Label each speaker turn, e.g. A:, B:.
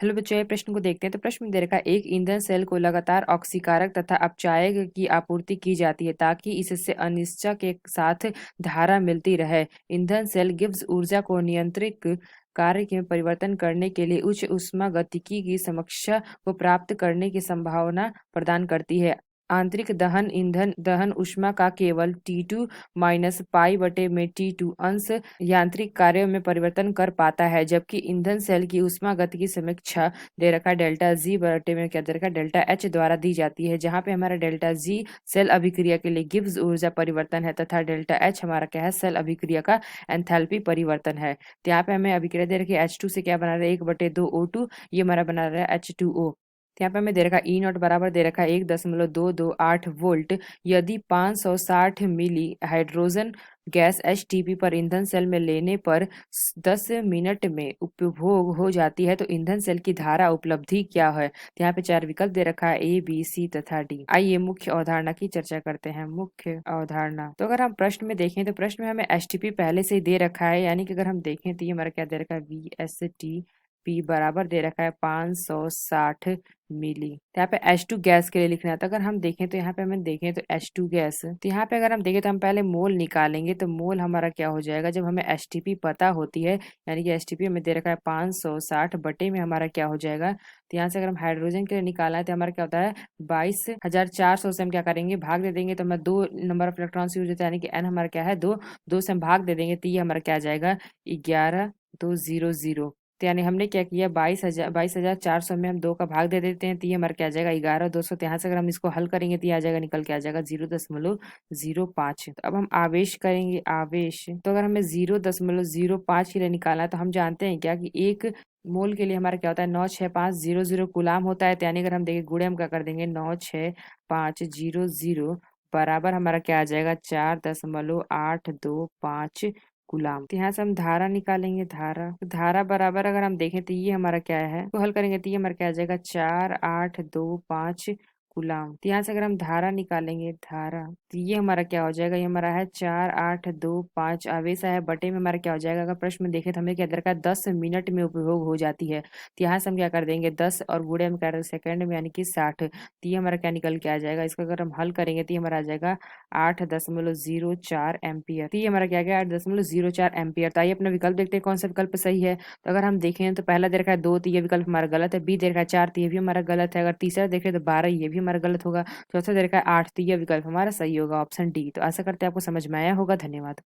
A: Hello बच्चों, ये प्रश्न को देखते हैं। तो प्रश्न में दे रखा है, एक ईंधन सेल को लगातार ऑक्सीकारक तथा अपचायक की आपूर्ति की जाती है ताकि इससे अनिश्चय के साथ धारा मिलती रहे। ईंधन सेल गिब्स ऊर्जा को नियंत्रित कार्य में परिवर्तन करने के लिए उच्च ऊष्मागतिकी की समकक्षा को प्राप्त करने की संभावना प्रदान करती है। आंतरिक दहन ईंधन दहन ऊष्मा का केवल T2 माइनस पाई बटे में T2 अंश यांत्रिक कार्यों में परिवर्तन कर पाता है, जबकि ईंधन सेल की ऊष्मागतिकी समीक्षा दे रखा डेल्टा जी बटे में क्या दे रखा डेल्टा एच द्वारा दी जाती है, जहाँ पे हमारा डेल्टा जी सेल अभिक्रिया के लिए गिब्स ऊर्जा परिवर्तन है तथा डेल्टा एच हमारा क्या है, सेल अभिक्रिया का एंथैल्पी परिवर्तन है। तो यहाँ पे हमें अभिक्रिया दे रखी है H2 से क्या बना रहा है 1/2 O2, ये हमारा बना रहा है H2O। यहाँ पे हमें दे रखा है E0 बराबर दे रखा है 1.228 वोल्ट। यदि 560 मिली हाइड्रोजन गैस HTP पर ईंधन सेल में लेने पर 10 मिनट में उपभोग हो जाती है तो ईंधन सेल की धारा उपलब्धि क्या है। तो यहाँ पे 4 विकल्प दे रखा है A, B, C तथा D। आइए मुख्य अवधारणा की चर्चा करते हैं। मुख्य अवधारणा, तो अगर हम प्रश्न में देखें तो प्रश्न में हमें HTP पहले से ही दे रखा है, यानी कि अगर हम देखें तो ये हमारा क्या दे रखा है VSTP बराबर दे रखा है 560 मिली। तो यहाँ पे H2 गैस के लिए लिखना है। तो अगर हम देखें तो यहाँ पे हमें देखें तो H2 गैस, तो यहाँ पे अगर हम देखें तो हम पहले मोल निकालेंगे। तो मोल हमारा क्या हो जाएगा, जब हमें HTP पता होती है, यानी कि HTP हमें दे रखा है 560 बटे में हमारा क्या हो जाएगा। तो यहाँ से अगर हम हाइड्रोजन के लिए निकालना है तो हमारा क्या होता है 22,400 से हम क्या करेंगे भाग दे देंगे, तो हमें 2 नंबर ऑफ इलेक्ट्रॉन्स यूज होता है, यानी कि N हमारा क्या है 2, 2 से हम भाग दे देंगे तो ये हमारा क्या आ जाएगा 11,200। तो यानी हमने क्या किया 22,400 में हम 2 का भाग दे देते हैं तो ये हमारा क्या आ जाएगा 11,200। तो यहाँ से अगर हम इसको हल करेंगे तो ये आ जाएगा, निकल के आ जाएगा 0.05। तो अब हम आवेश करेंगे, आवेश। तो अगर हमें 0.05 के लिए निकालना है तो हम जानते हैं क्या कि एक मोल के लिए हमारा क्या होता है 96500 गुलाम होता है। तो यानी अगर हम देखें गुणे हम क्या कर देंगे 96500 बराबर हमारा क्या आ जाएगा 4.825 गुलाम। तो यहाँ से हम धारा निकालेंगे, धारा। तो धारा बराबर अगर हम देखें तो ये हमारा क्या है, तो हल करेंगे तो ये हमारा क्या आ जाएगा 4,825 गुलाम। तो यहाँ से अगर हम धारा निकालेंगे, धारा, तो ये हमारा क्या हो जाएगा, ये हमारा है 4,825 आवेश है बटे में हमारा क्या हो जाएगा। अगर प्रश्न में देखें तो हमें क्या दरकार 10 मिनट में उपभोग हो जाती है। तो यहाँ से हम क्या कर देंगे 10 और गुणे हम कर सेकंड में, यानी कि 60। तो ये हमारा क्या निकल के आ जाएगा, इसको अगर हम हल करेंगे तो ये हमारा आ जाएगा 8.04 एम्पियर। तो ये हमारा क्या गया 8.04 एम्पियर। तो आइए अपना विकल्प देखते हैं कौन सा विकल्प सही है। तो अगर हम देखें तो पहला दे रखा है 2, तो ये विकल्प हमारा गलत है। बी दे रखा है 4, तो ये भी हमारा गलत है। अगर तीसरा देखें तो 12, ये भी हमारा गलत होगा। चौथा दे रखा है 8, तो ये विकल्प हमारा सही होगा, ऑप्शन डी। तो आशा करते हैं आपको समझ में आया होगा। धन्यवाद।